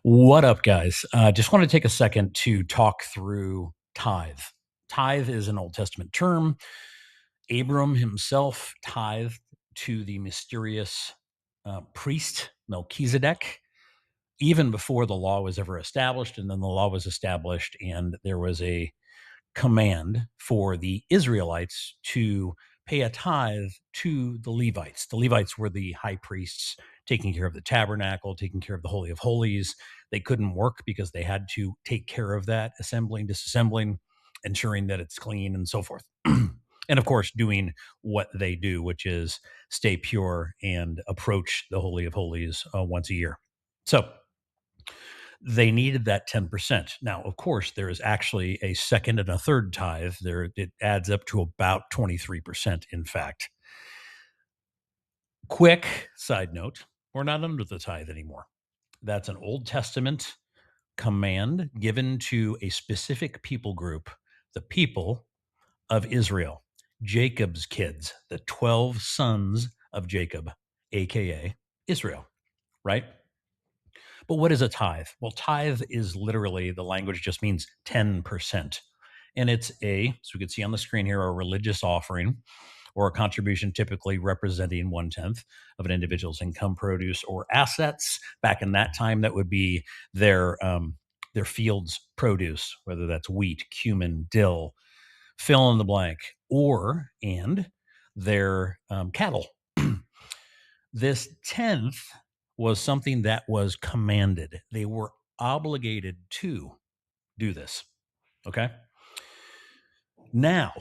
What up, guys? Just want to take a second to talk through tithe. Tithe is an Old Testament term. Abram himself tithed to the mysterious priest Melchizedek, even before the law was ever established. And then the law was established, and there was a command for the Israelites to pay a tithe to the Levites. The Levites were the high priests taking care of the tabernacle, taking care of the Holy of Holies. They couldn't work because they had to take care of that, assembling, disassembling, ensuring that it's clean, and so forth. And of course, doing what they do, which is stay pure and approach the Holy of Holies once a year. So they needed that 10%. Now, of course, there is actually a second and a third tithe. There, it adds up to about 23%, in fact. Quick side note, we're not under the tithe anymore. That's an Old Testament command given to a specific people group, the people of Israel, Jacob's kids, the 12 sons of Jacob, aka Israel, right? But what is a tithe? Well, tithe is literally, the language just means 10%. And it's as we can see on the screen here, a religious offering or a contribution typically representing 1/10 of an individual's income, produce, or assets. Back in that time, that would be their field's produce, whether that's wheat, cumin, dill, fill in the blank, and their cattle. This 10th was something that was commanded. They were obligated to do this. Okay. Now,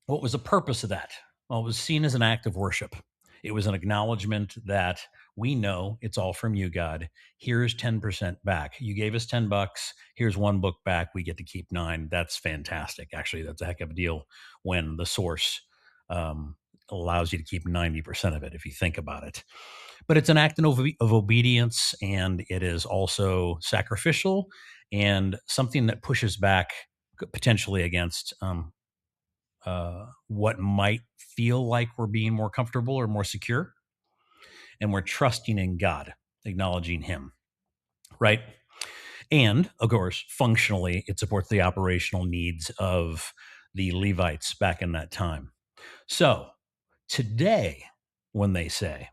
what was the purpose of that? Well, it was seen as an act of worship. It was an acknowledgement that we know it's all from you, God. Here's 10% back. You gave us 10 bucks. Here's one book back. We get to keep 9. That's fantastic. Actually, that's a heck of a deal when the source allows you to keep 90% of it, if you think about it. But it's an act of obedience, and it is also sacrificial and something that pushes back potentially against what might feel like we're being more comfortable or more secure. And we're trusting in God, acknowledging Him, right? And of course, functionally, it supports the operational needs of the Levites back in that time. So today, when they say,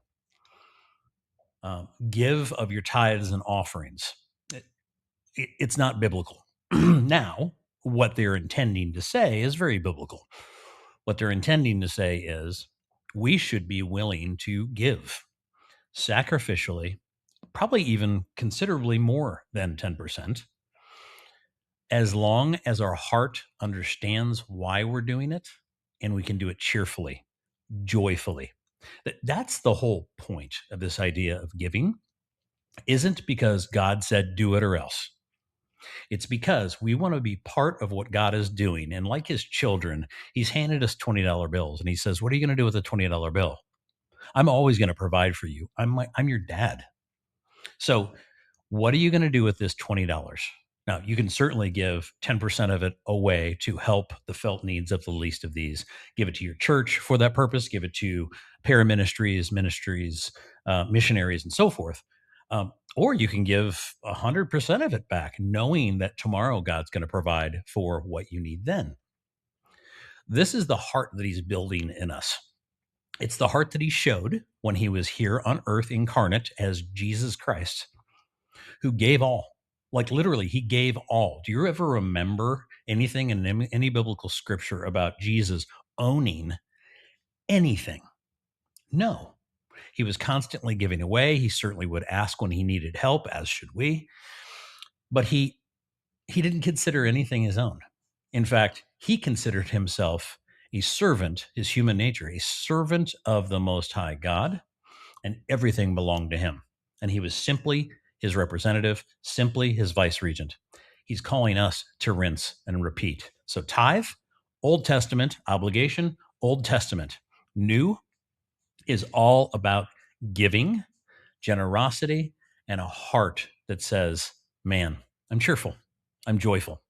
give of your tithes and offerings, it's not biblical. Now, what they're intending to say is very biblical. What they're intending to say is we should be willing to give sacrificially, probably even considerably more than 10%, as long as our heart understands why we're doing it and we can do it cheerfully, joyfully. That's the whole point of this idea of giving. Isn't because God said do it or else. It's because we want to be part of what God is doing. And like his children, he's handed us $20 bills and he says, what are you going to do with a $20 bill? I'm always going to provide for you. I'm your dad. So what are you going to do with this $20? Now, you can certainly give 10% of it away to help the felt needs of the least of these. Give it to your church for that purpose. Give it to paraministries, ministries, missionaries, and so forth. Or you can give 100% of it back, knowing that tomorrow God's going to provide for what you need then. This is the heart that he's building in us. It's the heart that he showed when he was here on earth incarnate as Jesus Christ, who gave all. Like literally, he gave all. Do you ever remember anything in any biblical scripture about Jesus owning anything? No. He was constantly giving away. He certainly would ask when he needed help, as should we. But he didn't consider anything his own. In fact, he considered himself a servant, his human nature, a servant of the Most High God, and everything belonged to him. And he was simply his representative, simply his vice regent. He's calling us to rinse and repeat. So tithe, Old Testament obligation, Old Testament. New is all about giving, generosity, and a heart that says, man, I'm cheerful. I'm joyful.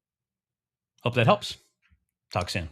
Hope that helps. Talk soon.